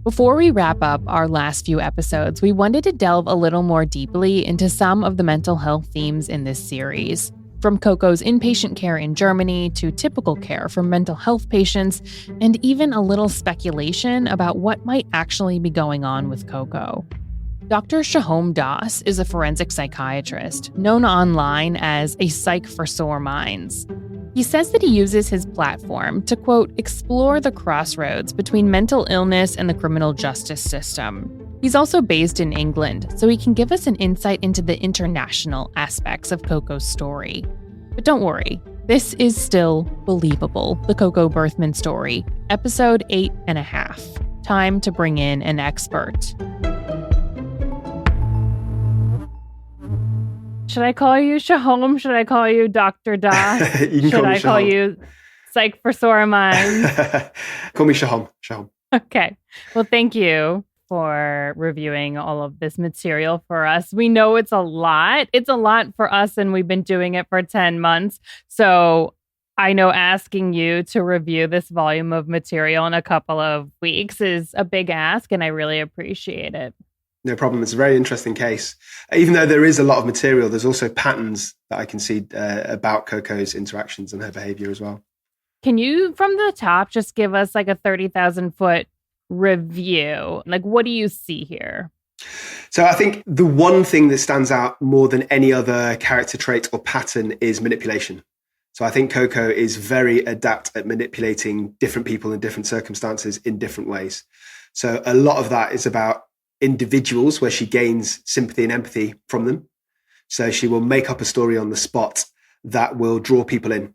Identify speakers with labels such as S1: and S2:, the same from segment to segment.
S1: Before we wrap up our last few episodes, we wanted to delve a little more deeply into some of the mental health themes in this series. From Coco's inpatient care in Germany to typical care for mental health patients, and even a little speculation about what might actually be going on with Coco. Dr. Shahom Das is a forensic psychiatrist, known online as a psych for sore minds. He says that he uses his platform to, quote, explore the crossroads between mental illness and the criminal justice system. He's also based in England, so he can give us an insight into the international aspects of Coco's story. But don't worry, this is still believable, the Coco Berthmann story, episode 8.5. Time to bring in an expert. Should I call you Shahom? Should I call you Dr. Das? Should I call you Psych for Sore Minds?
S2: Call me Shahom. Shahom.
S1: Okay. Well, thank you for reviewing all of this material for us. We know it's a lot. It's a lot for us, and we've been doing it for 10 months. So I know asking you to review this volume of material in a couple of weeks is a big ask, and I really appreciate it.
S2: No problem. It's a very interesting case. Even though there is a lot of material, there's also patterns that I can see about Coco's interactions and her behavior as well.
S1: Can you, from the top, just give us like a 30,000-foot review? Like, what do you see here?
S2: So I think the one thing that stands out more than any other character trait or pattern is manipulation. So I think Coco is very adept at manipulating different people in different circumstances in different ways. So a lot of that is about individuals where she gains sympathy and empathy from them. So she will make up a story on the spot that will draw people in.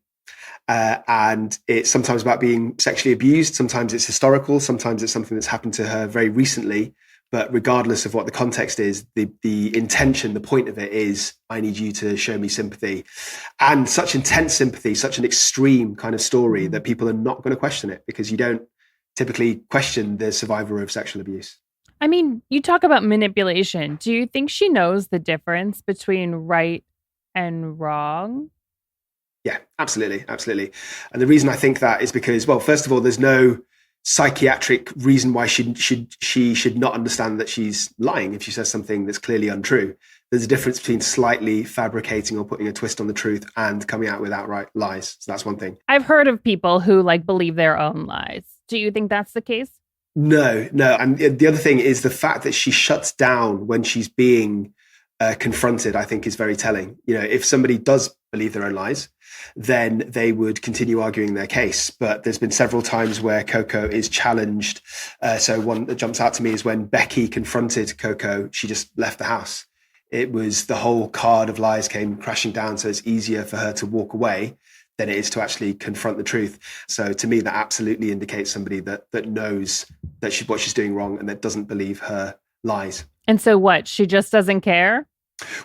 S2: And it's sometimes about being sexually abused. Sometimes it's historical. Sometimes it's something that's happened to her very recently. But regardless of what the context is, the intention, the point of it is, I need you to show me sympathy. And such intense sympathy, such an extreme kind of story that people are not going to question it, because you don't typically question the survivor of sexual abuse.
S1: I mean, you talk about manipulation. Do you think she knows the difference between right and wrong?
S2: Yeah, absolutely. Absolutely. And the reason I think that is because, well, first of all, there's no psychiatric reason why she should not understand that she's lying if she says something that's clearly untrue. There's a difference between slightly fabricating or putting a twist on the truth and coming out with outright lies. So that's one thing.
S1: I've heard of people who believe their own lies. Do you think that's the case?
S2: No. And the other thing is the fact that she shuts down when she's being confronted, I think is very telling. If somebody does believe their own lies, then they would continue arguing their case. But there's been several times where Coco is challenged. So one that jumps out to me is when Becky confronted Coco, she just left the house. It was the whole card of lies came crashing down. So it's easier for her to walk away than it is to actually confront the truth. So to me, that absolutely indicates somebody that knows that what she's doing wrong and that doesn't believe her lies.
S1: And so what? She just doesn't care?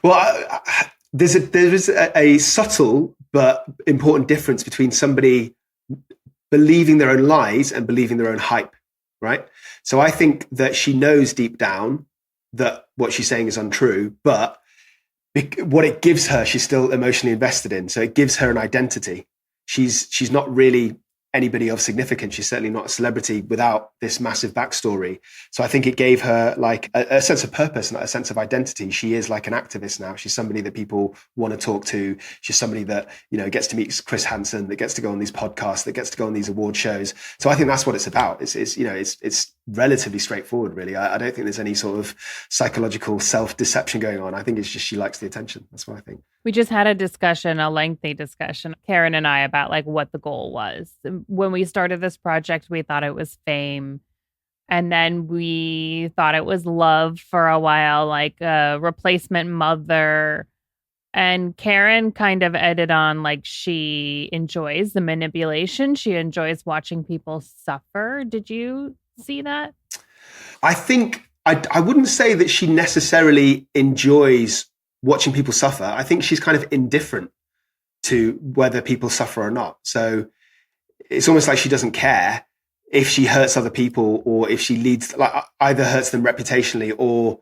S2: Well, there is a subtle but important difference between somebody believing their own lies and believing their own hype, right? So I think that she knows deep down that what she's saying is untrue, but what it gives her, she's still emotionally invested in. So it gives her an identity. She's not really anybody of significance. She's certainly not a celebrity without this massive backstory. So I think it gave her a sense of purpose and a sense of identity. She is like an activist now. She's somebody that people want to talk to. She's somebody that, gets to meet Chris Hansen, that gets to go on these podcasts, that gets to go on these award shows. So I think that's what it's about. It's relatively straightforward, really. I don't think there's any sort of psychological self-deception going on. I think it's just she likes the attention. That's what I think.
S1: We just had a lengthy discussion, Karen and I, about what the goal was. When we started this project, we thought it was fame. And then we thought it was love for a while, like a replacement mother. And Karen kind of ended on she enjoys the manipulation. She enjoys watching people suffer. Did you see that?
S2: I think I wouldn't say that she necessarily enjoys watching people suffer. I think she's kind of indifferent to whether people suffer or not. So it's almost like she doesn't care if she hurts other people or if she leads, either hurts them reputationally or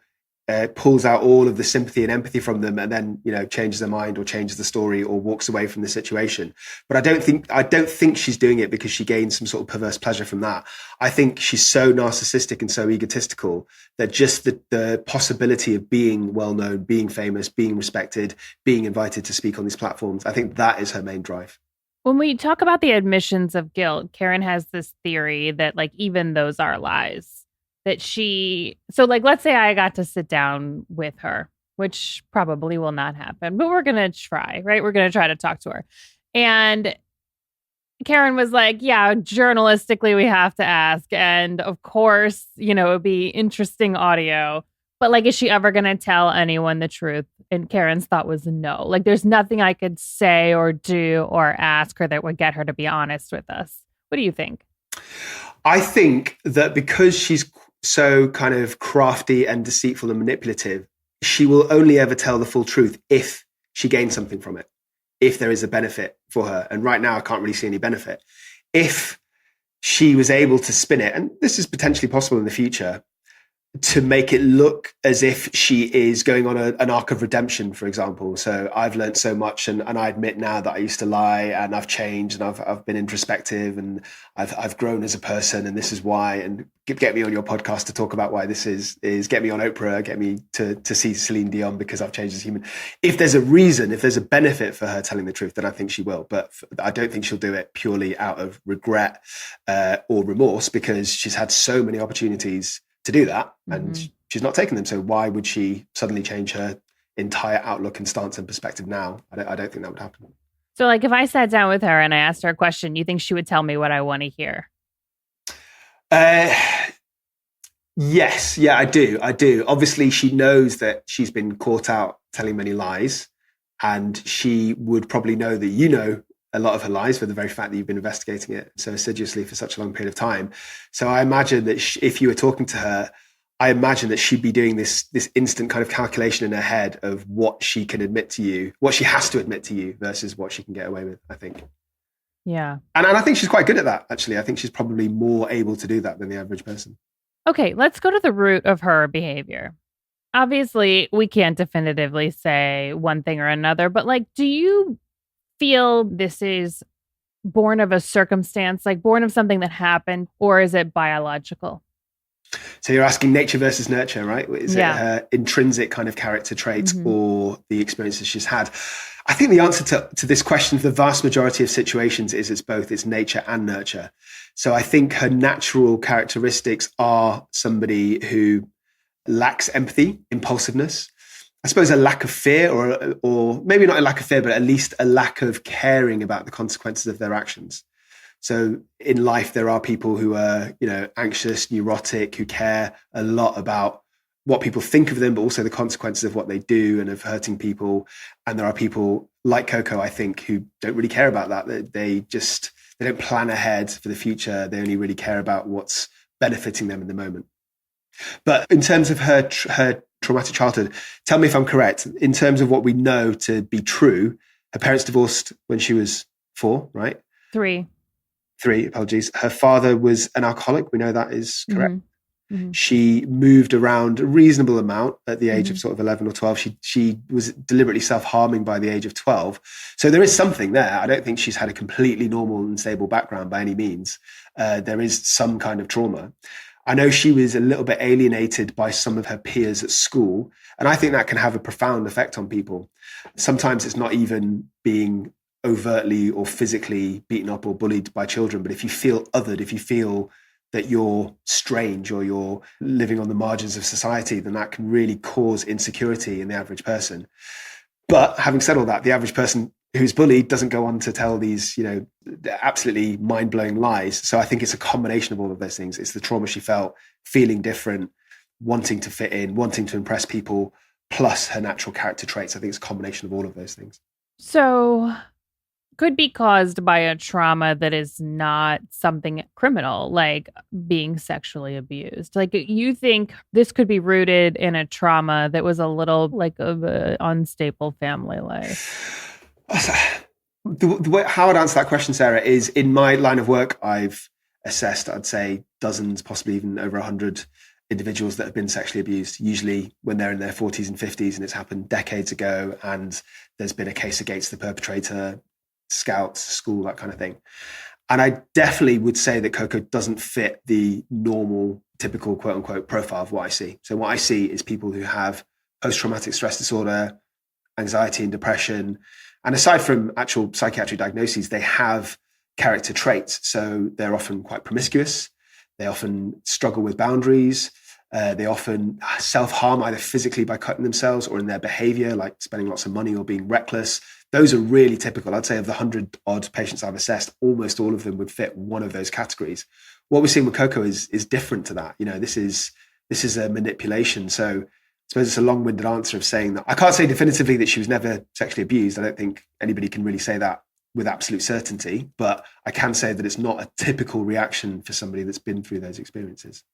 S2: pulls out all of the sympathy and empathy from them, and then changes their mind or changes the story or walks away from the situation. But I don't think she's doing it because she gains some sort of perverse pleasure from that. I think she's so narcissistic and so egotistical that just the possibility of being well known, being famous, being respected, being invited to speak on these platforms, I think that is her main drive.
S1: When we talk about the admissions of guilt, Karen has this theory that even those are lies. That let's say I got to sit down with her, which probably will not happen, but we're going to try, right? We're going to try to talk to her. And Karen was like, yeah, journalistically, we have to ask. And of course, it would be interesting audio. But is she ever going to tell anyone the truth? And Karen's thought was no. There's nothing I could say or do or ask her that would get her to be honest with us. What do you think?
S2: I think that because she's so kind of crafty and deceitful and manipulative, she will only ever tell the full truth if she gains something from it, if there is a benefit for her. And right now, I can't really see any benefit. If she was able to spin it, and this is potentially possible in the future, to make it look as if she is going on an arc of redemption, for example. So I've learned so much, and I admit now that I used to lie, and I've changed, and I've been introspective, and I've grown as a person, and this is why. And get me on your podcast to talk about why this is get me on Oprah, get me to see Celine Dion because I've changed as a human. If there's a reason, if there's a benefit for her telling the truth, then I think she will. But I don't think she'll do it purely out of regret or remorse, because she's had so many opportunities to do that, and she's not taken them. So why would she suddenly change her entire outlook and stance and perspective now? I don't think that would happen.
S1: So if I sat down with her and I asked her a question, you think she would tell me what I want to hear?
S2: Yes. Yeah, I do. Obviously, she knows that she's been caught out telling many lies, and she would probably know that a lot of her lies for the very fact that you've been investigating it so assiduously for such a long period of time. So I imagine that if you were talking to her, I imagine that she'd be doing this instant kind of calculation in her head of what she can admit to you, what she has to admit to you versus what she can get away with, I think.
S1: Yeah.
S2: And I think she's quite good at that, actually. I think she's probably more able to do that than the average person.
S1: Okay, let's go to the root of her behavior. Obviously, we can't definitively say one thing or another, but do you feel this is born of a circumstance, born of something that happened, or is it biological?
S2: So you're asking nature versus nurture, right? Is it her intrinsic kind of character traits or the experiences she's had? I think the answer to this question for the vast majority of situations is it's both. It's nature and nurture. So I think her natural characteristics are somebody who lacks empathy, impulsiveness, I suppose a lack of fear, or maybe not a lack of fear, but at least a lack of caring about the consequences of their actions. So in life, there are people who are, anxious, neurotic, who care a lot about what people think of them, but also the consequences of what they do and of hurting people. And there are people like Coco, I think, who don't really care about that. They don't plan ahead for the future. They only really care about what's benefiting them in the moment. But in terms of her traumatic childhood, tell me if I'm correct. In terms of what we know to be true, her parents divorced when she was 4, right?
S1: 3,
S2: apologies. Her father was an alcoholic. We know that is correct. She moved around a reasonable amount at the age of sort of 11 or 12. She was deliberately self-harming by the age of 12. So there is something there. I don't think she's had a completely normal and stable background by any means. There is some kind of trauma. I know she was a little bit alienated by some of her peers at school, and I think that can have a profound effect on people. Sometimes it's not even being overtly or physically beaten up or bullied by children, but if you feel othered, if you feel that you're strange or you're living on the margins of society, then that can really cause insecurity in the average person. But having said all that, the average person who's bullied doesn't go on to tell these, absolutely mind-blowing lies. So I think it's a combination of all of those things. It's the trauma she felt, feeling different, wanting to fit in, wanting to impress people, plus her natural character traits. I think it's a combination of all of those things.
S1: So could be caused by a trauma that is not something criminal, like being sexually abused. You think this could be rooted in a trauma that was a little of an unstable family life?
S2: The way how I'd answer that question, Sarah, is in my line of work, I've assessed, I'd say, dozens, possibly even over 100 individuals that have been sexually abused, usually when they're in their 40s and 50s and it's happened decades ago and there's been a case against the perpetrator, scouts, school, that kind of thing. And I definitely would say that Coco doesn't fit the normal, typical quote unquote profile of what I see. So what I see is people who have post-traumatic stress disorder, anxiety and depression. And aside from actual psychiatric diagnoses, they have character traits. So they're often quite promiscuous. They often struggle with boundaries. They often self-harm either physically by cutting themselves or in their behavior, like spending lots of money or being reckless. Those are really typical. I'd say of the 100-odd patients I've assessed, almost all of them would fit one of those categories. What we're seeing with Coco is different to that. This is a manipulation. So I suppose it's a long-winded answer of saying that I can't say definitively that she was never sexually abused. I don't think anybody can really say that with absolute certainty, but I can say that it's not a typical reaction for somebody that's been through those experiences.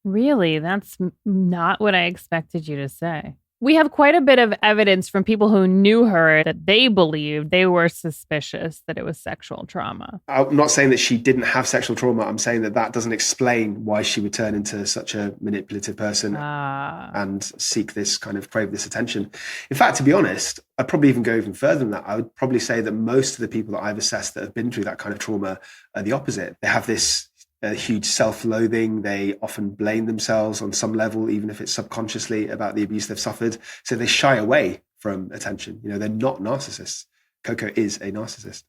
S1: Really? That's not what I expected you to say. We have quite a bit of evidence from people who knew her that they believed they were suspicious that it was sexual trauma.
S2: I'm not saying that she didn't have sexual trauma. I'm saying that doesn't explain why she would turn into such a manipulative person and seek this kind of crave this attention. In fact, to be honest, I'd probably even go even further than that. I would probably say that most of the people that I've assessed that have been through that kind of trauma are the opposite. They have this huge self-loathing. They often blame themselves on some level, even if it's subconsciously, about the abuse they've suffered. So they shy away from attention. They're not narcissists. Coco is a narcissist.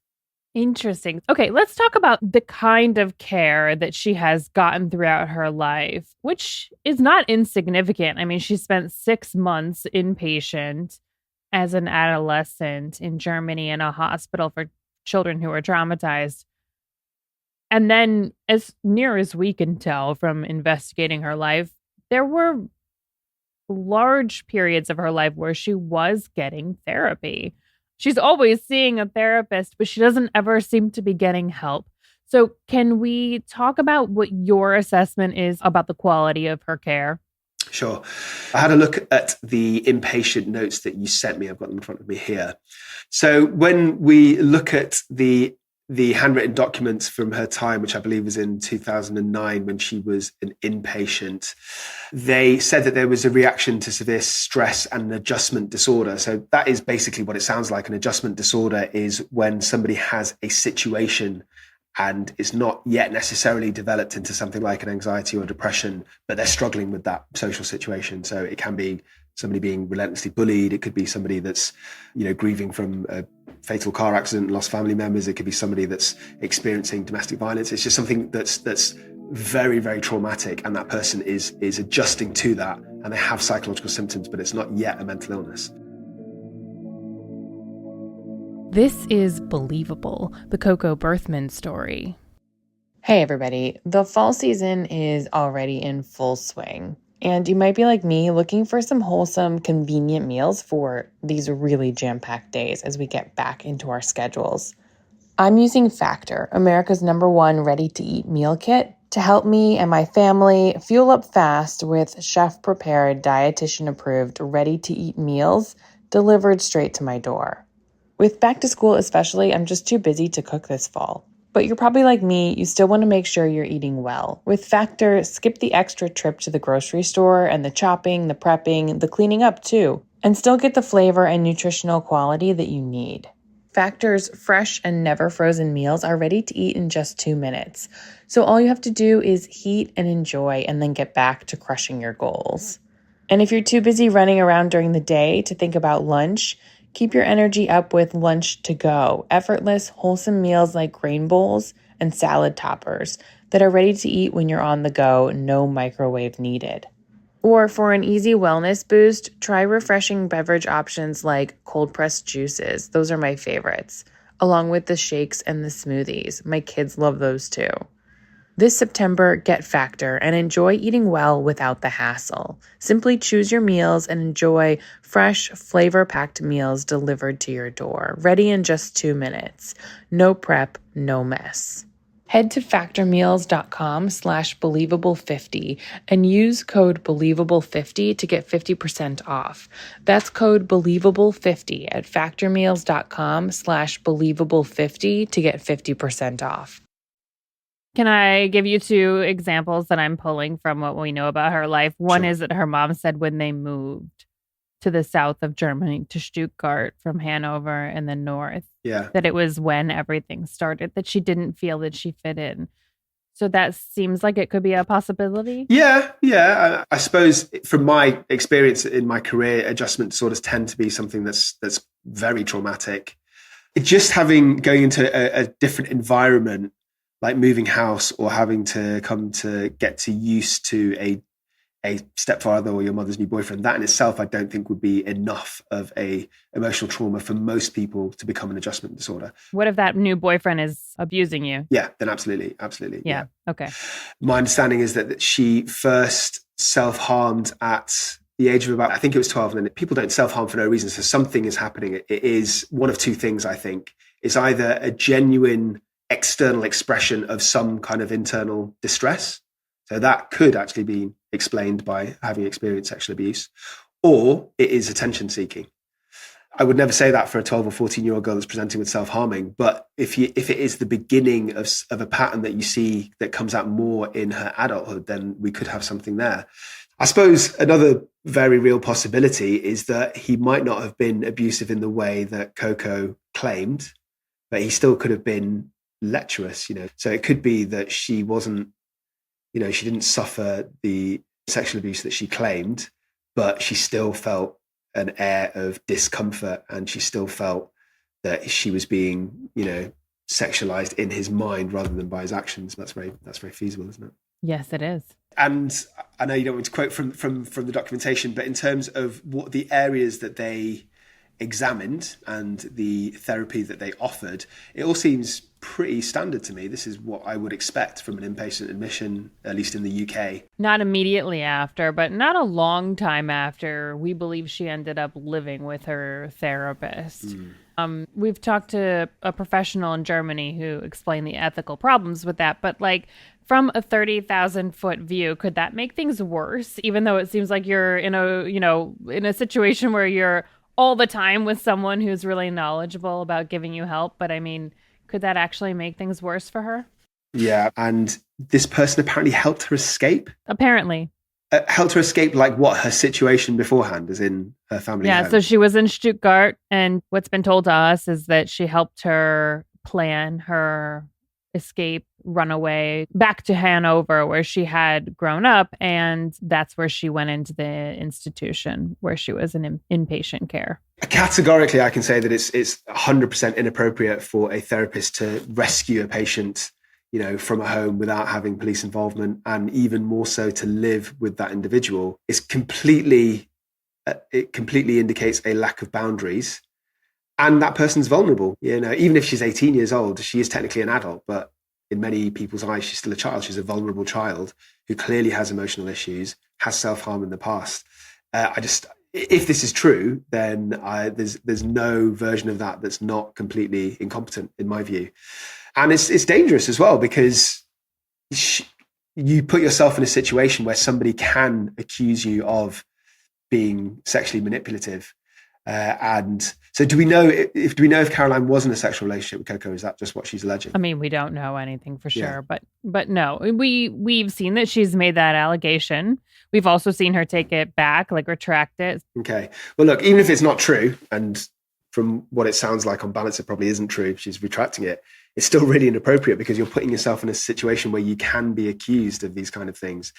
S1: Interesting. Okay, let's talk about the kind of care that she has gotten throughout her life, which is not insignificant. I mean, she spent 6 months inpatient as an adolescent in Germany in a hospital for children who were traumatized. And then, as near as we can tell from investigating her life, there were large periods of her life where she was getting therapy. She's always seeing a therapist, but she doesn't ever seem to be getting help. So can we talk about what your assessment is about the quality of her care?
S2: Sure. I had a look at the inpatient notes that you sent me. I've got them in front of me here. So when we look at the handwritten documents from her time, which I believe was in 2009 when she was an inpatient, they said that there was a reaction to severe stress and an adjustment disorder. So that is basically what it sounds like. An adjustment disorder is when somebody has a situation and it's not yet necessarily developed into something like an anxiety or depression, but they're struggling with that social situation. So it can be somebody being relentlessly bullied. It could be somebody that's, grieving from a fatal car accident, lost family members. It could be somebody that's experiencing domestic violence. It's just something that's very, very traumatic, and that person is adjusting to that, and they have psychological symptoms, but it's not yet a mental illness.
S1: This is Believable, the Coco Berthmann story.
S3: Hey everybody, the fall season is already in full swing. And you might be like me, looking for some wholesome, convenient meals for these really jam-packed days as we get back into our schedules. I'm using Factor, America's #1 ready-to-eat meal kit, to help me and my family fuel up fast with chef-prepared, dietitian-approved, ready-to-eat meals delivered straight to my door. With back to school especially, I'm just too busy to cook this fall. But you're probably like me, you still want to make sure you're eating well. With Factor, skip the extra trip to the grocery store and the chopping, the prepping, the cleaning up too, and still get the flavor and nutritional quality that you need. Factor's fresh and never frozen meals are ready to eat in just 2 minutes. So all you have to do is heat and enjoy and then get back to crushing your goals. And if you're too busy running around during the day to think about lunch, keep your energy up with Lunch to Go, effortless, wholesome meals like grain bowls and salad toppers that are ready to eat when you're on the go, no microwave needed. Or for an easy wellness boost, try refreshing beverage options like cold-pressed juices. Those are my favorites, along with the shakes and the smoothies. My kids love those too. This September, get Factor and enjoy eating well without the hassle. Simply choose your meals and enjoy fresh, flavor-packed meals delivered to your door, ready in just 2 minutes. No prep, no mess. Head to factormeals.com/believable50 and use code believable50 to get 50% off. That's code believable50 at factormeals.com/believable50 to get 50% off.
S1: Can I give you two examples that I'm pulling from what we know about her life? One
S2: Sure.
S1: is that her mom said when they moved to the south of Germany, to Stuttgart from Hanover and then north,
S2: Yeah.
S1: that it was when everything started, that she didn't feel that she fit in. So that seems like it could be a possibility.
S2: Yeah. I suppose from my experience in my career, adjustment disorders tend to be something that's very traumatic. Just going into a different environment, like moving house or having to come to get used to a stepfather or your mother's new boyfriend, that in itself, I don't think would be enough of a emotional trauma for most people to become an adjustment disorder.
S1: What if that new boyfriend is abusing you?
S2: Yeah, then absolutely.
S1: Yeah. Okay.
S2: My understanding is that she first self-harmed at the age of about, I think it was 12, and then people don't self-harm for no reason. So something is happening. It is one of two things, I think. It's either a genuine external expression of some kind of internal distress. So that could actually be explained by having experienced sexual abuse, or it is attention seeking. I would never say that for a 12 or 14-year-old girl that's presenting with self-harming, but if it is the beginning of a pattern that you see that comes out more in her adulthood, then we could have something there. I suppose another very real possibility is that he might not have been abusive in the way that Coco claimed, but he still could have been lecherous, So it could be that she wasn't, she didn't suffer the sexual abuse that she claimed, but she still felt an air of discomfort, and she still felt that she was being, sexualized in his mind rather than by his actions. That's very feasible, isn't it?
S1: Yes, it is.
S2: And I know you don't want to quote from the documentation, but in terms of what the areas that they examined and the therapy that they offered, it all seems pretty standard to me. This is what I would expect from an inpatient admission, at least in the UK.
S1: Not immediately after, but not a long time after. We believe she ended up living with her therapist. We've talked to a professional in Germany who explained the ethical problems with that, but from a 30,000 foot view, could that make things worse? Even though it seems like you're in a situation where you're all the time with someone who's really knowledgeable about giving you help. But I mean, could that actually make things worse for her?
S2: Yeah. And this person apparently helped her escape.
S1: Apparently.
S2: Helped her escape, what her situation beforehand, as in her family home.
S1: So she was in Stuttgart, and what's been told to us is that she helped her plan her escape, run away back to Hanover, where she had grown up, and that's where she went into the institution where she was in inpatient care.
S2: Categorically, I can say that it's 100% inappropriate for a therapist to rescue a patient, from a home without having police involvement, and even more so to live with that individual. It completely indicates a lack of boundaries. And that person's vulnerable, even if she's 18 years old, she is technically an adult, but in many people's eyes, she's still a child. She's a vulnerable child who clearly has emotional issues, has self-harm in the past. If this is true, then there's no version of that that's not completely incompetent, in my view. And it's dangerous as well, because you put yourself in a situation where somebody can accuse you of being sexually manipulative. And so do we know if Caroline was in a sexual relationship with Coco? Is that just what she's alleging?
S1: I mean, we don't know anything for sure, but no, we've seen that she's made that allegation. We've also seen her take it back, retract it.
S2: Okay. Well, look, even if it's not true, and from what it sounds like on balance, it probably isn't true, she's retracting it, it's still really inappropriate, because you're putting yourself in a situation where you can be accused of these kind of things.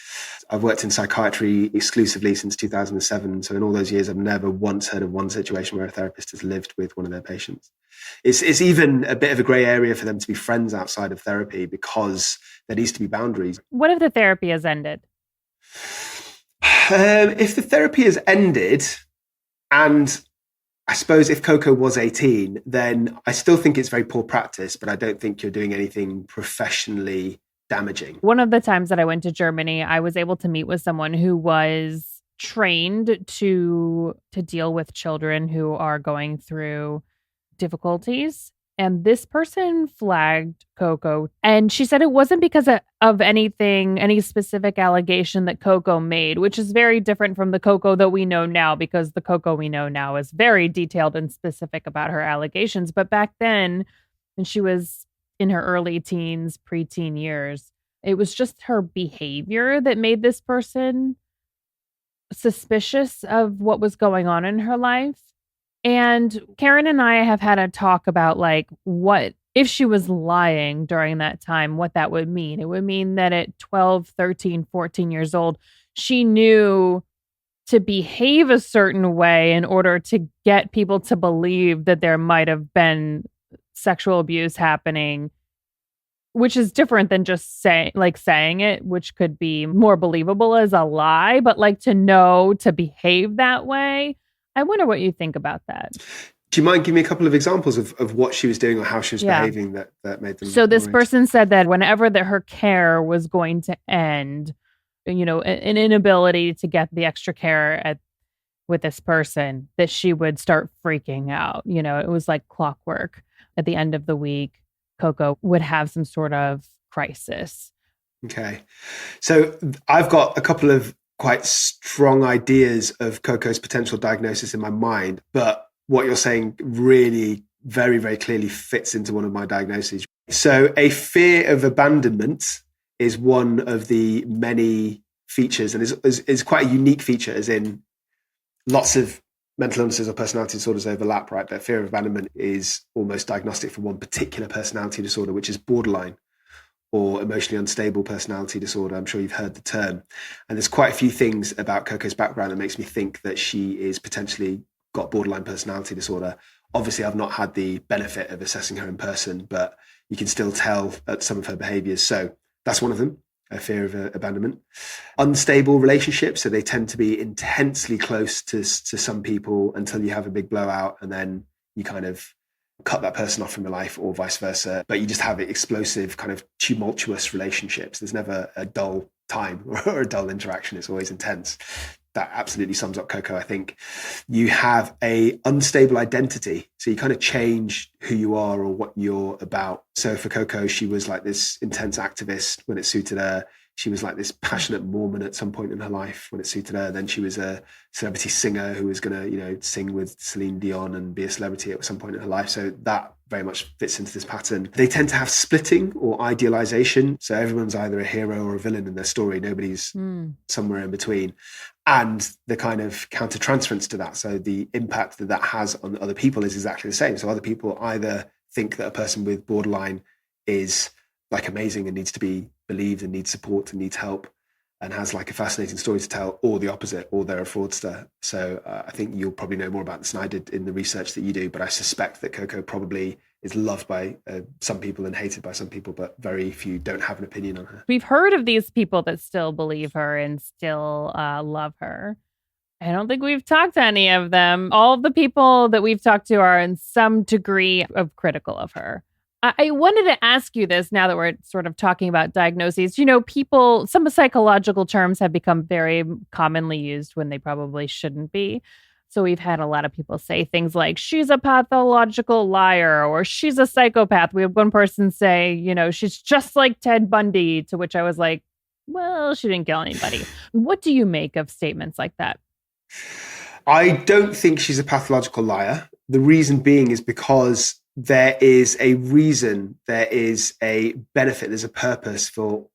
S2: I've worked in psychiatry exclusively since 2007. So in all those years, I've never once heard of one situation where a therapist has lived with one of their patients. It's even a bit of a gray area for them to be friends outside of therapy, because there needs to be boundaries.
S1: What if the therapy has ended?
S2: If the therapy has ended, and I suppose if Coco was 18, then I still think it's very poor practice, but I don't think you're doing anything professionally damaging.
S1: One of the times that I went to Germany, I was able to meet with someone who was trained to deal with children who are going through difficulties. And this person flagged Coco, and she said it wasn't because of any specific allegation that Coco made, which is very different from the Coco that we know now, because the Coco we know now is very detailed and specific about her allegations. But back then, when she was in her early teens, preteen years. It was just her behavior that made this person suspicious of what was going on in her life. And Karen and I have had a talk about like what if she was lying during that time, what that would mean. It would mean that at 12, 13, 14 years old, she knew to behave a certain way in order to get people to believe that there might have been sexual abuse happening, which is different than just saying it, which could be more believable as a lie, but like to know to behave that way. I wonder what you think about that.
S2: Do you mind giving me a couple of examples of what she was doing or how she was behaving that made them?
S1: So this person said that whenever her care was going to end, you know, an inability to get the extra care with this person, that she would start freaking out. You know, it was like clockwork. At the end of the week, Coco would have some sort of crisis.
S2: Okay. So I've got a couple of quite strong ideas of Coco's potential diagnosis in my mind, but what you're saying really very, very clearly fits into one of my diagnoses. So a fear of abandonment is one of the many features, and is quite a unique feature, as in lots of mental illnesses or personality disorders overlap, right? But fear of abandonment is almost diagnostic for one particular personality disorder, which is borderline or emotionally unstable personality disorder. I'm sure you've heard the term. And there's quite a few things about Coco's background that makes me think that she is potentially got borderline personality disorder. Obviously, I've not had the benefit of assessing her in person, but you can still tell at some of her behaviors. So that's one of them, a fear of abandonment. Unstable relationships. So they tend to be intensely close to some people until you have a big blowout, and then you kind of cut that person off from your life, or vice versa. But you just have explosive, kind of tumultuous relationships. There's never a dull time or a dull interaction. It's always intense. That absolutely sums up Coco, I think. You have a unstable identity. So you kind of change who you are or what you're about. So for Coco, she was like this intense activist when it suited her. She was like this passionate Mormon at some point in her life when it suited her. Then she was a celebrity singer who was going to, you know, sing with Celine Dion and be a celebrity at some point in her life. So that very much fits into this pattern. They tend to have splitting or idealization. So everyone's either a hero or a villain in their story. Nobody's somewhere in between. And the kind of countertransference to that. So the impact that has on other people is exactly the same. So other people either think that a person with borderline is like amazing and needs to be believed and needs support and needs help and has like a fascinating story to tell, or the opposite, or they're a fraudster. So I think you'll probably know more about this than I did in the research that you do, but I suspect that Coco probably is loved by some people and hated by some people, but very few don't have an opinion on her.
S1: We've heard of these people that still believe her and still love her. I don't think we've talked to any of them. All of the people that we've talked to are in some degree of critical of her. I wanted to ask you this now that we're sort of talking about diagnoses. You know, some psychological terms have become very commonly used when they probably shouldn't be. So we've had a lot of people say things like, she's a pathological liar, or she's a psychopath. We have one person say, you know, she's just like Ted Bundy, to which I was like, well, she didn't kill anybody. What do you make of statements like that?
S2: I don't think she's a pathological liar. The reason being is because there is a reason, there is a benefit, there's a purpose for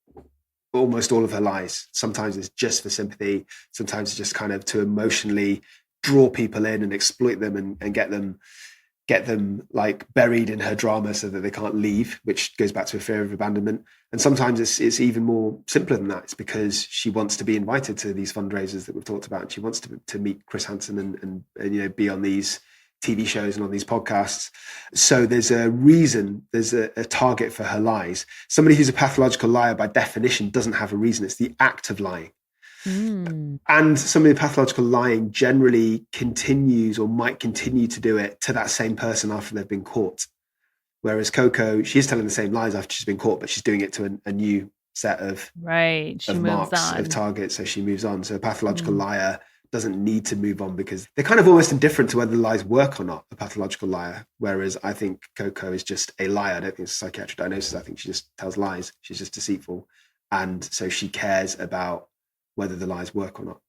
S2: almost all of her lies. Sometimes it's just for sympathy. Sometimes it's just kind of to emotionally draw people in and exploit them and get them like buried in her drama so that they can't leave, which goes back to a fear of abandonment. And sometimes it's even more simpler than that. It's because she wants to be invited to these fundraisers that we've talked about. And she wants to meet Chris Hansen and you know, be on these TV shows and on these podcasts. So there's a reason, there's a target for her lies. Somebody who's a pathological liar by definition doesn't have a reason. It's the act of lying. And somebody with pathological lying generally continues or might continue to do it to that same person after they've been caught. Whereas Coco, she is telling the same lies after she's been caught, but she's doing it to a new set of marks, of targets. So she moves on. So a pathological liar doesn't need to move on because they're kind of almost indifferent to whether the lies work or not, a pathological liar. Whereas I think Coco is just a liar. I don't think it's a psychiatric diagnosis. I think she just tells lies. She's just deceitful. And so she cares about whether the lies work or not.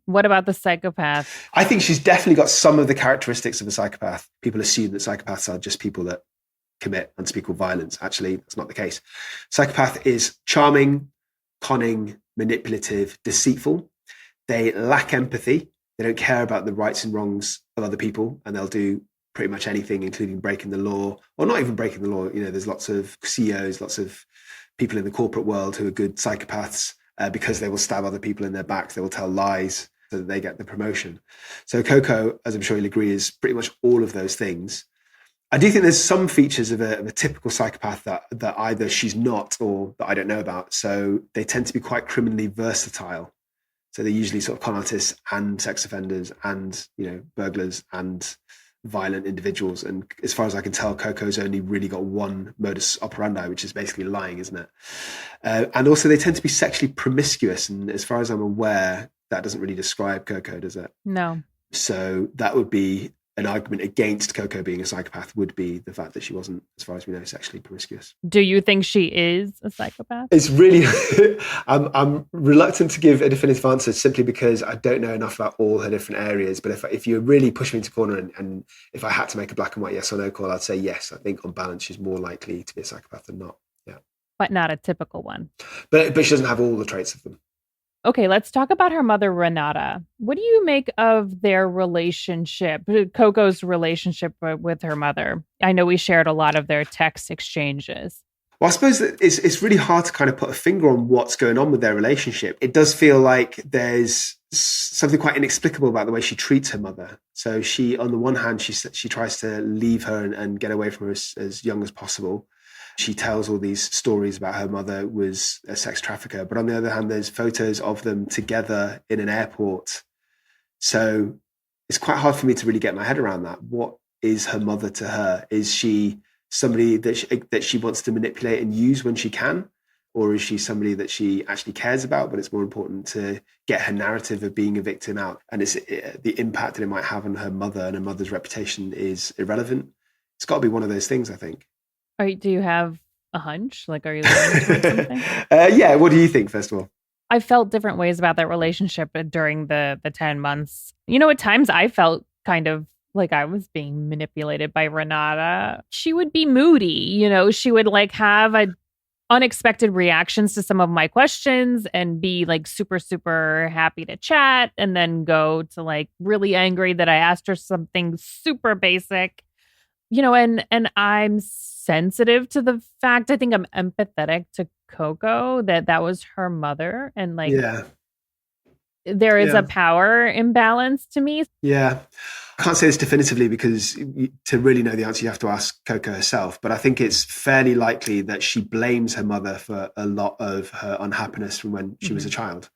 S1: What about the psychopath?
S2: I think she's definitely got some of the characteristics of a psychopath. People assume that psychopaths are just people that commit unspeakable violence. Actually, that's not the case. Psychopath is charming, conning, manipulative, deceitful. They lack empathy. They don't care about the rights and wrongs of other people, and they'll do pretty much anything, including breaking the law, or not even breaking the law. There's lots of CEOs, lots of people in the corporate world who are good psychopaths because they will stab other people in their backs. They will tell lies so that they get the promotion. So Coco, as I'm sure you'll agree, is pretty much all of those things. I do think there's some features of a typical psychopath that either she's not or that I don't know about. So they tend to be quite criminally versatile. So they're usually sort of con artists and sex offenders and, burglars and violent individuals. And as far as I can tell, Coco's only really got one modus operandi, which is basically lying, isn't it? And also they tend to be sexually promiscuous. And as far as I'm aware, that doesn't really describe Coco, does it?
S1: No.
S2: So that would be an argument against Coco being a psychopath, would be the fact that she wasn't, as far as we know, sexually promiscuous.
S1: Do you think she is a psychopath?
S2: It's really, I'm reluctant to give a definitive answer simply because I don't know enough about all her different areas. But if you really push me into a corner and if I had to make a black and white yes or no call, I'd say yes. I think on balance, she's more likely to be a psychopath than not. Yeah.
S1: But not a typical one.
S2: But she doesn't have all the traits of them.
S1: Okay, let's talk about her mother, Renata. What do you make of their relationship, Coco's relationship with her mother? I know we shared a lot of their text exchanges.
S2: Well, I suppose that it's really hard to kind of put a finger on what's going on with their relationship. It does feel like there's something quite inexplicable about the way she treats her mother. So she, on the one hand, she tries to leave her and get away from her as young as possible. She tells all these stories about her mother was a sex trafficker. But on the other hand, there's photos of them together in an airport. So it's quite hard for me to really get my head around that. What is her mother to her? Is she somebody that she wants to manipulate and use when she can? Or is she somebody that she actually cares about, but it's more important to get her narrative of being a victim out? And the impact that it might have on her mother and her mother's reputation is irrelevant. It's got to be one of those things, I think.
S1: Do you have a hunch? Like, are you leaning towards something?
S2: Yeah. What do you think, first of all?
S1: I felt different ways about that relationship during the 10 months. At times I felt kind of like I was being manipulated by Renata. She would be moody, she would have unexpected reactions to some of my questions and be super, super happy to chat and then go to really angry that I asked her something super basic. And I'm sensitive to the fact, I think I'm empathetic to Coco that was her mother. And there is a power imbalance to me.
S2: Yeah. I can't say this definitively because to really know the answer, you have to ask Coco herself. But I think it's fairly likely that she blames her mother for a lot of her unhappiness from when she was a child,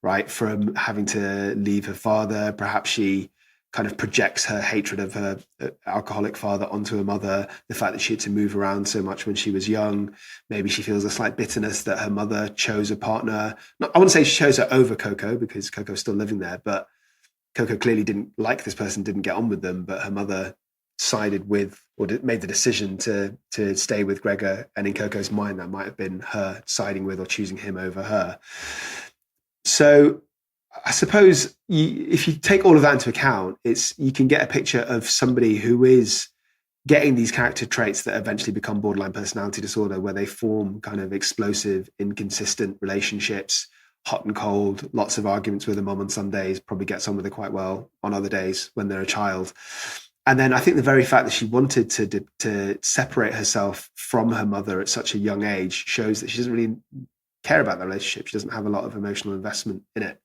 S2: right? From having to leave her father. Perhaps she kind of projects her hatred of her alcoholic father onto her mother, the fact that she had to move around so much when she was young. Maybe she feels a slight bitterness that her mother chose a partner. I wouldn't say she chose her over Coco because Coco's still living there, but Coco clearly didn't like this person, didn't get on with them, but her mother sided with or made the decision to stay with Gregor. And in Coco's mind, that might have been her siding with or choosing him over her. So I suppose if you take all of that into account, you can get a picture of somebody who is getting these character traits that eventually become borderline personality disorder, where they form kind of explosive, inconsistent relationships, hot and cold, lots of arguments with her mom on some days, probably gets on with her quite well on other days when they're a child. And then I think the very fact that she wanted to separate herself from her mother at such a young age shows that she doesn't really care about that relationship. She doesn't have a lot of emotional investment in it.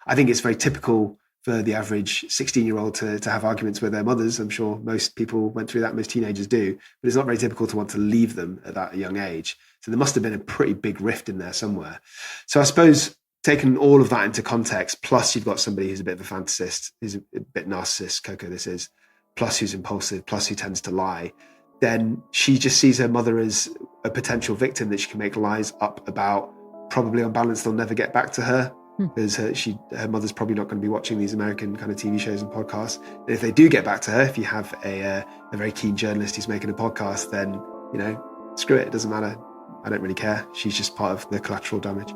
S2: I think it's very typical for the average 16-year-old to have arguments with their mothers. I'm sure most people went through that, most teenagers do, but it's not very typical to want to leave them at that young age. So there must have been a pretty big rift in there somewhere. So I suppose taking all of that into context, plus you've got somebody who's a bit of a fantasist, who's a bit narcissist, Coco this is, plus who's impulsive, plus who tends to lie, then she just sees her mother as a potential victim that she can make lies up about. Probably on balance, they'll never get back to her. Because her mother's probably not going to be watching these American kind of TV shows and podcasts. And if they do get back to her, if you have a very keen journalist who's making a podcast, then, screw it. It doesn't matter. I don't really care. She's just part of the collateral damage.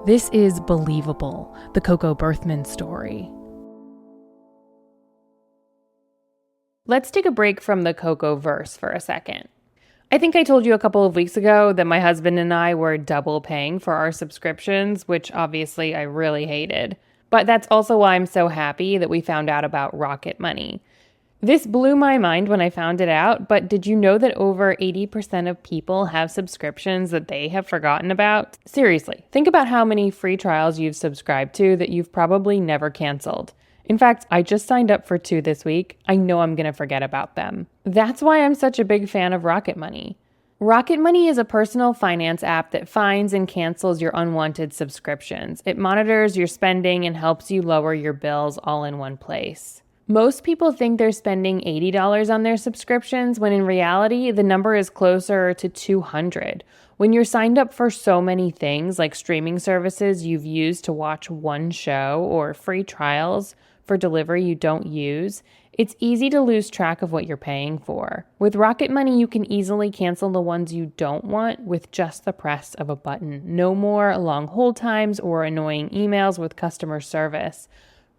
S1: This is Believable, the Coco Berthmann story. Let's take a break from the Coco verse for a second. I think I told you a couple of weeks ago that my husband and I were double paying for our subscriptions, which obviously I really hated. But that's also why I'm so happy that we found out about Rocket Money. This blew my mind when I found it out, but did you know that over 80% of people have subscriptions that they have forgotten about? Seriously, think about how many free trials you've subscribed to that you've probably never canceled. In fact, I just signed up for 2 this week. I know I'm going to forget about them. That's why I'm such a big fan of Rocket Money. Rocket Money is a personal finance app that finds and cancels your unwanted subscriptions. It monitors your spending and helps you lower your bills all in one place. Most people think they're spending $80 on their subscriptions, when in reality, the number is closer to $200. When you're signed up for so many things like streaming services you've used to watch one show or free trials for delivery you don't use, it's easy to lose track of what you're paying for. With Rocket Money, you can easily cancel the ones you don't want with just the press of a button. No more long hold times or annoying emails with customer service.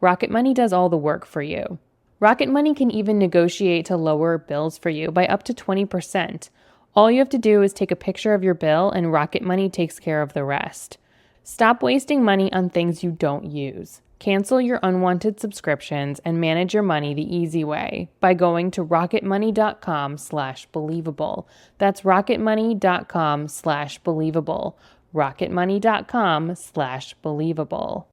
S1: Rocket Money does all the work for you. Rocket Money can even negotiate to lower bills for you by up to 20%. All you have to do is take a picture of your bill and Rocket Money takes care of the rest. Stop wasting money on things you don't use. Cancel your unwanted subscriptions and manage your money the easy way by going to rocketmoney.com/believable. That's rocketmoney.com/believable. rocketmoney.com/believable.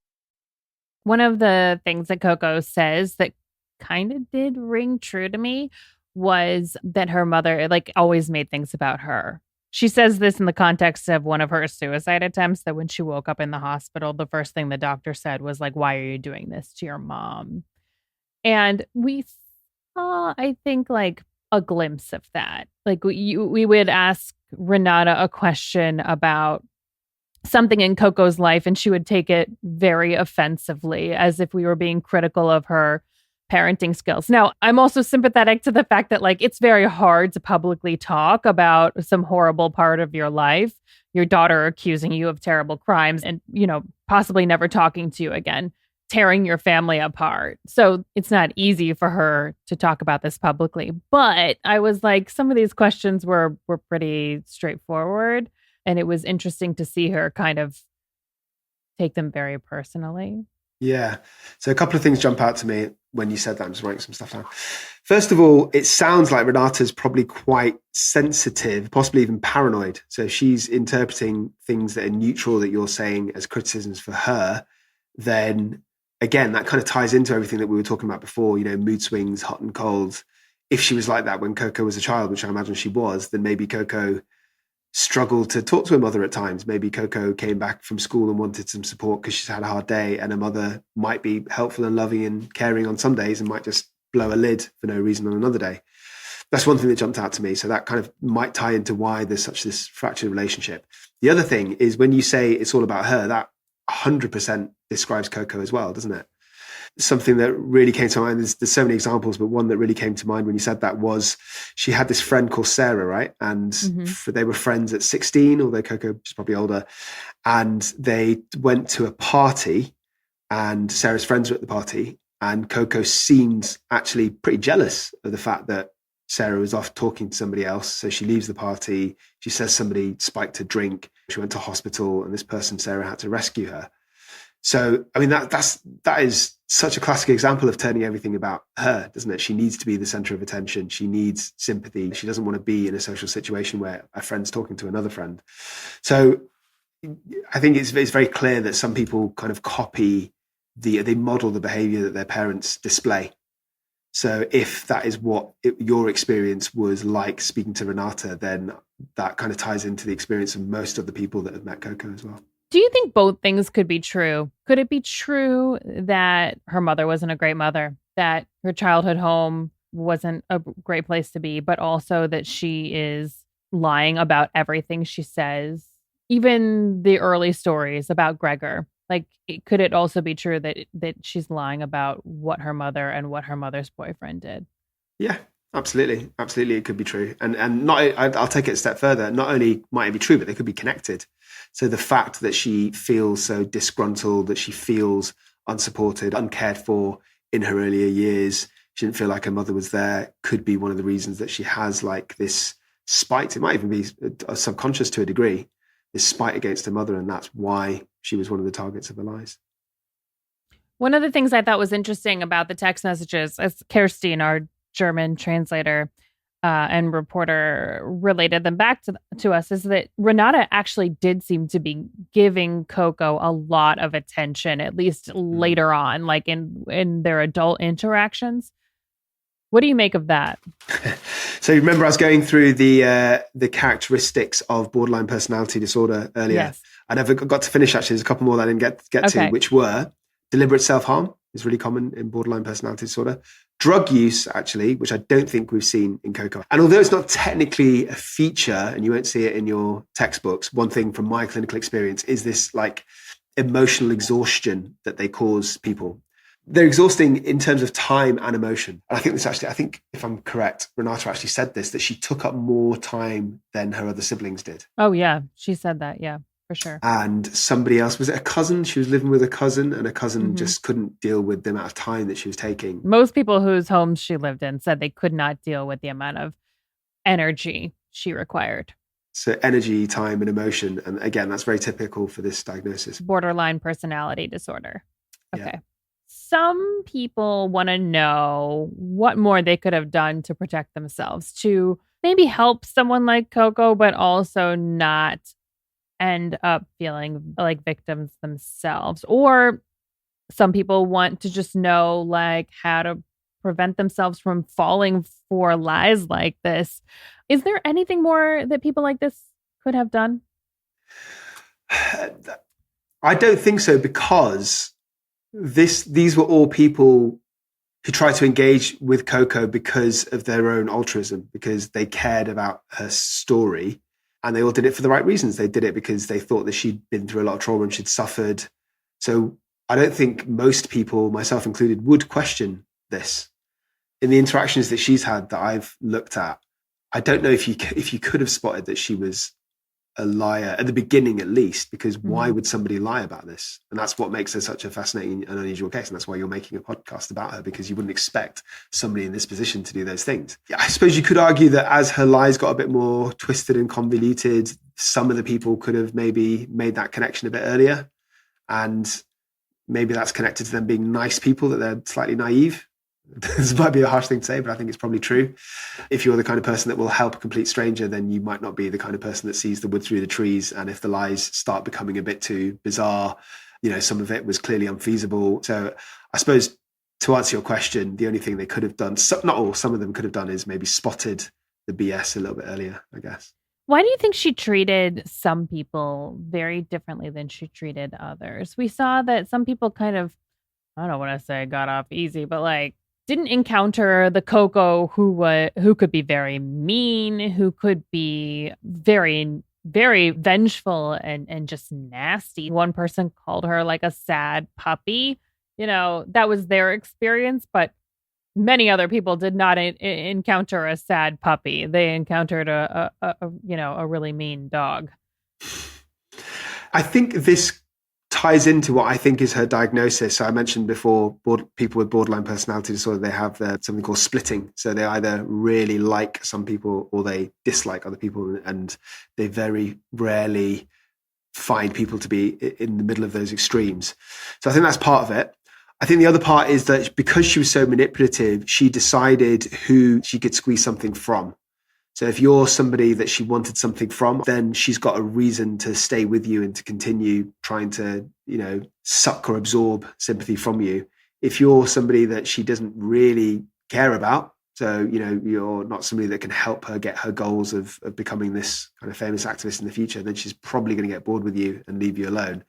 S1: One of the things that Coco says that kind of did ring true to me was that her mother always made things about her. She says this in the context of one of her suicide attempts, that when she woke up in the hospital, the first thing the doctor said was why are you doing this to your mom? And we saw, I think, a glimpse of that. We would ask Renata a question about something in Coco's life, and she would take it very offensively, as if we were being critical of her parenting skills. Now, I'm also sympathetic to the fact that it's very hard to publicly talk about some horrible part of your life, your daughter accusing you of terrible crimes and, possibly never talking to you again, tearing your family apart. So it's not easy for her to talk about this publicly. But I was some of these questions were pretty straightforward, and it was interesting to see her kind of take them very personally.
S2: Yeah. So a couple of things jump out to me when you said that. I'm just writing some stuff down. First of all, it sounds like Renata's probably quite sensitive, possibly even paranoid. So she's interpreting things that are neutral that you're saying as criticisms for her. Then again, that kind of ties into everything that we were talking about before, mood swings, hot and cold. If she was like that when Coco was a child, which I imagine she was, then maybe Coco struggled to talk to her mother at times. Maybe Coco came back from school and wanted some support because she's had a hard day, and her mother might be helpful and loving and caring on some days and might just blow a lid for no reason on another day. That's one thing that jumped out to me. So that kind of might tie into why there's such this fractured relationship. The other thing is when you say it's all about her, that 100% describes Coco as well, doesn't it? Something that really came to mind, there's so many examples, but one that really came to mind when you said that was she had this friend called Sarah, right? And they were friends at 16, although Coco is probably older. And they went to a party and Sarah's friends were at the party, and Coco seemed actually pretty jealous of the fact that Sarah was off talking to somebody else. So she leaves the party. She says somebody spiked a drink. She went to hospital, and this person, Sarah, had to rescue her. So, I mean, that is such a classic example of turning everything about her, doesn't it? She needs to be the center of attention. She needs sympathy. She doesn't want to be in a social situation where a friend's talking to another friend. So I think it's very clear that some people kind of copy they model the behavior that their parents display. So if that is what your experience was like speaking to Renata, then that kind of ties into the experience of most of the people that have met Coco as well.
S1: Do you think both things could be true? Could it be true that her mother wasn't a great mother, that her childhood home wasn't a great place to be, but also that she is lying about everything she says, even the early stories about Gregor? Could it also be true that she's lying about what her mother and what her mother's boyfriend did?
S2: Yeah, absolutely. Absolutely, it could be true. And not, I'll take it a step further. Not only might it be true, but they could be connected. So the fact that she feels so disgruntled, that she feels unsupported, uncared for in her earlier years, she didn't feel like her mother was there, could be one of the reasons that she has like this spite. It might even be subconscious to a degree, this spite against her mother, and that's why she was one of the targets of her lies.
S1: One of the things I thought was interesting about the text messages, as Kerstin, our German translator and reporter, related them back to us, is that Renata actually did seem to be giving Coco a lot of attention, at least later on, like in their adult interactions. What do you make of that?
S2: So you remember I was going through the characteristics of borderline personality disorder earlier.
S1: Yes.
S2: I never got to finish, actually. There's a couple more that I didn't get to, which were deliberate self-harm is really common in borderline personality disorder. Drug use, actually, which I don't think we've seen in Coco. And although it's not technically a feature, and you won't see it in your textbooks, one thing from my clinical experience is this like emotional exhaustion that they cause people. They're exhausting in terms of time and emotion. And I think if I'm correct, Renata actually said this, that she took up more time than her other siblings did.
S1: Oh, yeah. She said that. Yeah, for sure.
S2: And somebody else, was it a cousin? She was living with a cousin, and a cousin just couldn't deal with the amount of time that she was taking.
S1: Most people whose homes she lived in said they could not deal with the amount of energy she required.
S2: So energy, time, and emotion. And again, that's very typical for this diagnosis.
S1: Borderline personality disorder. Okay.
S2: Yeah.
S1: Some people want to know what more they could have done to protect themselves, to maybe help someone like Coco, but also not end up feeling like victims themselves. Or some people want to just know like how to prevent themselves from falling for lies like this. Is there anything more that people like this could have done?
S2: I don't think so, because these were all people who tried to engage with Coco because of their own altruism, because they cared about her story, and they all did it for the right reasons. They did it because they thought that she'd been through a lot of trauma and she'd suffered. So I don't think most people, myself included, would question this. In the interactions that she's had that I've looked at, I don't know if you could have spotted that she was a liar at the beginning, at least, because why would somebody lie about this? And that's what makes her such a fascinating and unusual case. And that's why you're making a podcast about her, because you wouldn't expect somebody in this position to do those things. Yeah, I suppose you could argue that as her lies got a bit more twisted and convoluted, some of the people could have maybe made that connection a bit earlier. And maybe that's connected to them being nice people, that they're slightly naive. This might be a harsh thing to say, but I think it's probably true. If you're the kind of person that will help a complete stranger, then you might not be the kind of person that sees the wood through the trees. And if the lies start becoming a bit too bizarre, some of it was clearly unfeasible. So I suppose, to answer your question, the only thing they could have done, not all, some of them could have done, is maybe spotted the BS a little bit earlier, I guess.
S1: Why do you think she treated some people very differently than she treated others? We saw that some people kind of, I don't want to say got off easy, but like, didn't encounter the Coco who could be very mean, who could be very, very vengeful and just nasty. One person called her like a sad puppy. That was their experience, but many other people did not encounter a sad puppy. They encountered a really mean dog.
S2: I think this ties into what I think is her diagnosis. So I mentioned before, people with borderline personality disorder, they have something called splitting. So they either really like some people or they dislike other people, and they very rarely find people to be in the middle of those extremes. So I think that's part of it. I think the other part is that because she was so manipulative, she decided who she could squeeze something from. So if you're somebody that she wanted something from, then she's got a reason to stay with you and to continue trying to, suck or absorb sympathy from you. If you're somebody that she doesn't really care about, so, you're not somebody that can help her get her goals of becoming this kind of famous activist in the future, then she's probably going to get bored with you and leave you alone.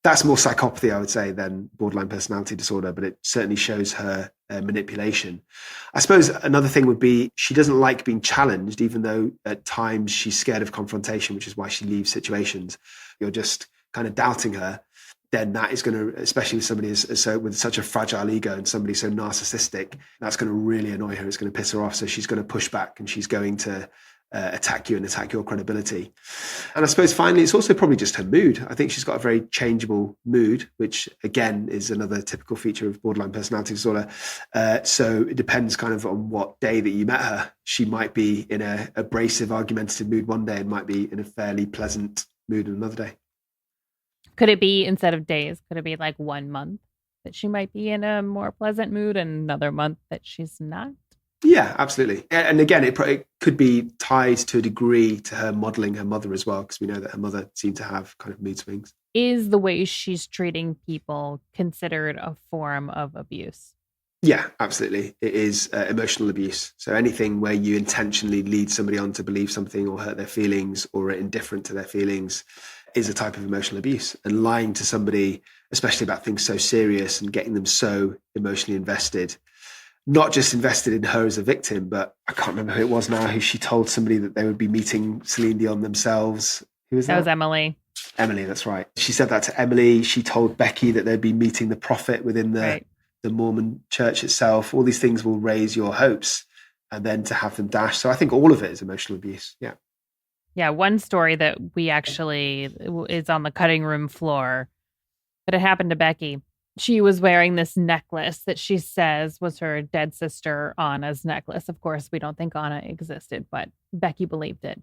S2: That's more psychopathy, I would say, than borderline personality disorder, but it certainly shows her manipulation. I suppose another thing would be she doesn't like being challenged, even though at times she's scared of confrontation, which is why she leaves situations. You're just kind of doubting her, then that is going to, especially with somebody with such a fragile ego and somebody so narcissistic, that's going to really annoy her. It's going to piss her off. So she's going to push back, and she's going to attack you and attack your credibility. And I suppose finally, it's also probably just her mood. I think she's got a very changeable mood, which again is another typical feature of borderline personality disorder. So it depends kind of on what day that you met her. She might be in a abrasive, argumentative mood one day and might be in a fairly pleasant mood another day.
S1: Could it be, instead of days, could it be like 1 month that she might be in a more pleasant mood and another month that she's not?
S2: Yeah, absolutely. And again, it could be tied to a degree to her modeling her mother as well, because we know that her mother seemed to have kind of mood swings.
S1: Is the way she's treating people considered a form of abuse?
S2: Yeah, absolutely. It is emotional abuse. So anything where you intentionally lead somebody on to believe something or hurt their feelings or are indifferent to their feelings is a type of emotional abuse. And lying to somebody, especially about things so serious and getting them so emotionally invested, not just invested in her as a victim, but I can't remember who it was now, who she told somebody that they would be meeting Celine Dion themselves. Who was that?
S1: That was Emily.
S2: Emily, that's right. She said that to Emily. She told Becky that they'd be meeting the prophet within the Mormon church itself. All these things will raise your hopes, and then to have them dashed. So I think all of it is emotional abuse. Yeah.
S1: Yeah. One story that we actually is on the cutting room floor, but it happened to Becky. She was wearing this necklace that she says was her dead sister Anna's necklace. Of course, we don't think Anna existed, but Becky believed it.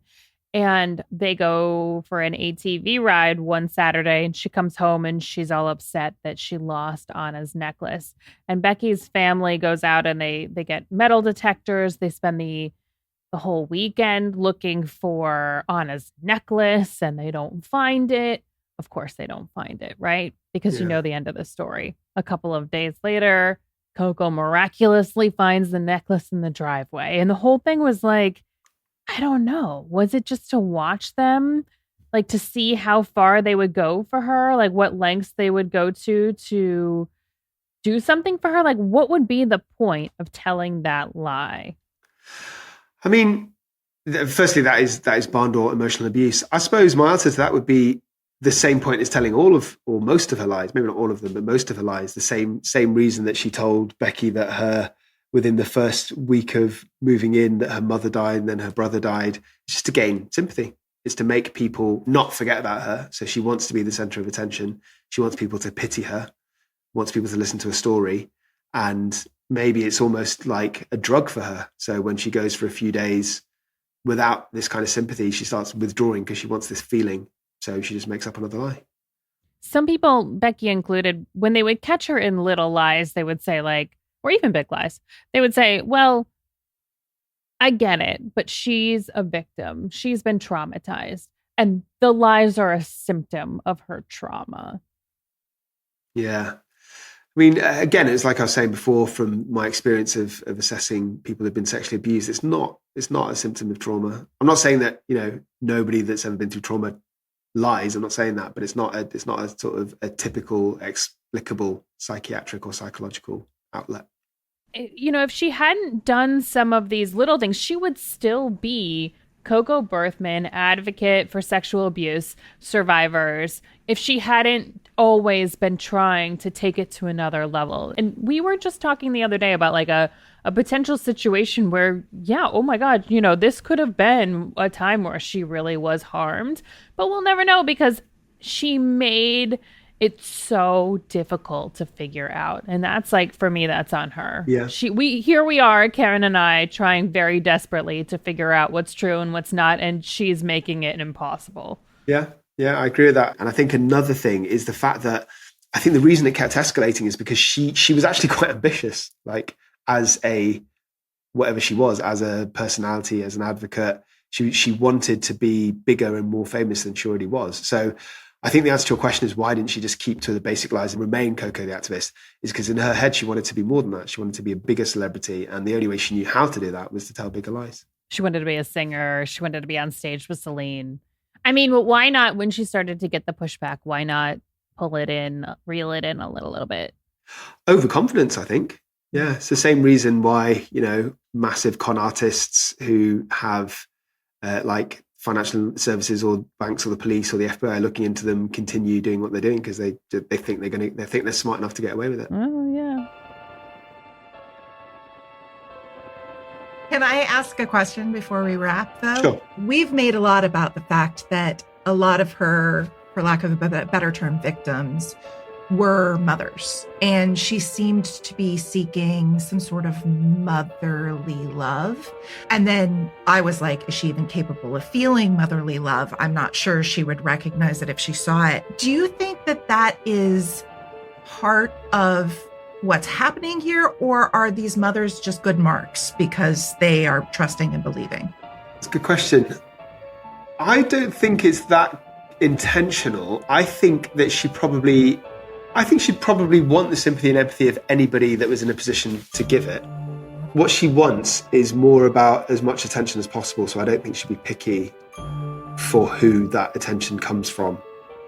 S1: And they go for an ATV ride one Saturday, and she comes home and she's all upset that she lost Anna's necklace. And Becky's family goes out and they get metal detectors. They spend the whole weekend looking for Anna's necklace, and they don't find it. Of course, they don't find it, right? Because you know the end of the story. A couple of days later, Coco miraculously finds the necklace in the driveway. And the whole thing was like, I don't know. Was it just to watch them? Like to see how far they would go for her? Like what lengths they would go to do something for her? Like what would be the point of telling that lie?
S2: I mean, firstly, that is barn door emotional abuse. I suppose my answer to that would be the same point as telling all of, or most of her lies, maybe not all of them, but most of her lies, the same reason that she told Becky that within the first week of moving in, that her mother died and then her brother died, just to gain sympathy. It's to make people not forget about her. So she wants to be the center of attention. She wants people to pity her, wants people to listen to a story. And maybe it's almost like a drug for her. So when she goes for a few days without this kind of sympathy, she starts withdrawing because she wants this feeling. So she just makes up another lie.
S1: Some people, Becky included, when they would catch her in little lies, they would say like, or even big lies, they would say, well, I get it, but she's a victim. She's been traumatized. And the lies are a symptom of her trauma.
S2: Yeah. I mean, again, it's like I was saying before, from my experience of assessing people who've been sexually abused, it's not a symptom of trauma. I'm not saying that, nobody that's ever been through trauma lies. I'm not saying that, but it's not a sort of a typical explicable psychiatric or psychological outlet.
S1: If she hadn't done some of these little things, she would still be Coco Berthmann, advocate for sexual abuse survivors, if she hadn't always been trying to take it to another level. And we were just talking the other day about like a potential situation where, oh my God, this could have been a time where she really was harmed, but we'll never know because she made it's so difficult to figure out. And that's like, for me, that's on her.
S2: Yeah.
S1: Here we are, Karen and I, trying very desperately to figure out what's true and what's not. And she's making it impossible.
S2: Yeah. Yeah, I agree with that. And I think another thing is the fact that I think the reason it kept escalating is because she was actually quite ambitious, like as whatever she was, as a personality, as an advocate, she wanted to be bigger and more famous than she already was. So I think the answer to your question is why didn't she just keep to the basic lies and remain Coco the activist, is because in her head, she wanted to be more than that. She wanted to be a bigger celebrity. And the only way she knew how to do that was to tell bigger lies.
S1: She wanted to be a singer. She wanted to be on stage with Celine. I mean, well, why not, when she started to get the pushback, why not pull it in, reel it in a little bit?
S2: Overconfidence, I think. Yeah, it's the same reason why, massive con artists who have like financial services or banks or the police or the FBI looking into them continue doing what they're doing because they think they're smart enough to get away with it.
S1: Oh, yeah.
S4: Can I ask a question before we wrap, though?
S2: Sure.
S4: We've made a lot about the fact that a lot of her, for lack of a better term, victims were mothers. And she seemed to be seeking some sort of motherly love. And then I was like, is she even capable of feeling motherly love? I'm not sure she would recognize it if she saw it. Do you think that that is part of what's happening here, or are these mothers just good marks because they are trusting and believing?
S2: It's a good question. I don't think it's that intentional. I think she'd probably want the sympathy and empathy of anybody that was in a position to give it. What she wants is more about as much attention as possible, so I don't think she'd be picky for who that attention comes from.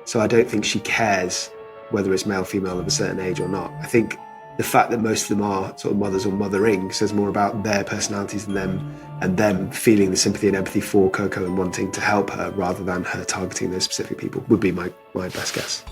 S2: So I don't think she cares whether it's male, female of a certain age or not. I think the fact that most of them are sort of mothers or mothering says more about their personalities and them feeling the sympathy and empathy for Coco and wanting to help her rather than her targeting those specific people would be my best guess.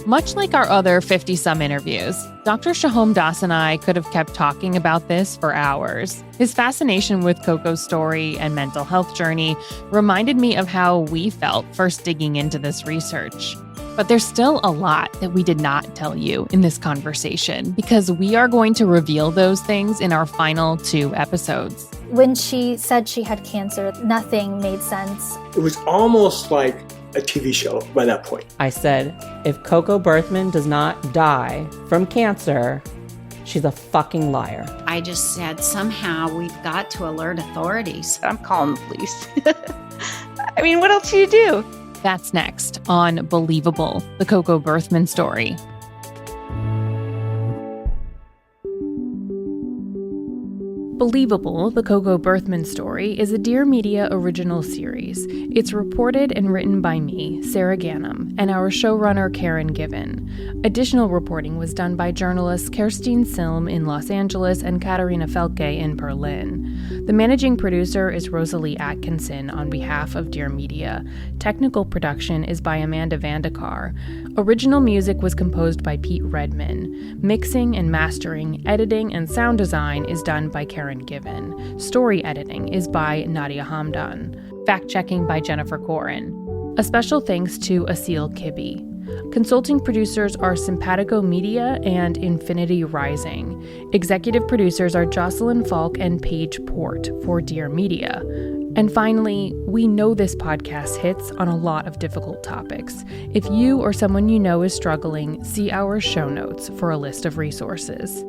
S1: Much like our other 50-some interviews, Dr. Shahom Das and I could have kept talking about this for hours. His fascination with Coco's story and mental health journey reminded me of how we felt first digging into this research. But there's still a lot that we did not tell you in this conversation because we are going to reveal those things in our final 2 episodes.
S5: When she said she had cancer, nothing made sense.
S6: It was almost like a TV show by that point.
S7: I said, if Coco Berthmann does not die from cancer, she's a fucking liar.
S8: I just said, somehow we've got to alert authorities.
S9: I'm calling the police. I mean, what else do you do?
S1: That's next on Believable, the Coco Berthmann story. Believable, the Coco Berthmann story is a Dear Media original series. It's reported and written by me, Sarah Ganem, and our showrunner, Karen Given. Additional reporting was done by journalists Kerstin Silm in Los Angeles and Katarina Felke in Berlin. The managing producer is Rosalie Atkinson on behalf of Dear Media. Technical production is by Amanda Vandekar. Original music was composed by Pete Redman. Mixing and mastering, editing, and sound design is done by Karen Given. Story editing is by Nadia Hamdan. Fact-checking by Jennifer Corin. A special thanks to Asil Kibbe. Consulting producers are Simpatico Media and Infinity Rising. Executive producers are Jocelyn Falk and Paige Port for Dear Media. And finally, we know this podcast hits on a lot of difficult topics. If you or someone you know is struggling, see our show notes for a list of resources.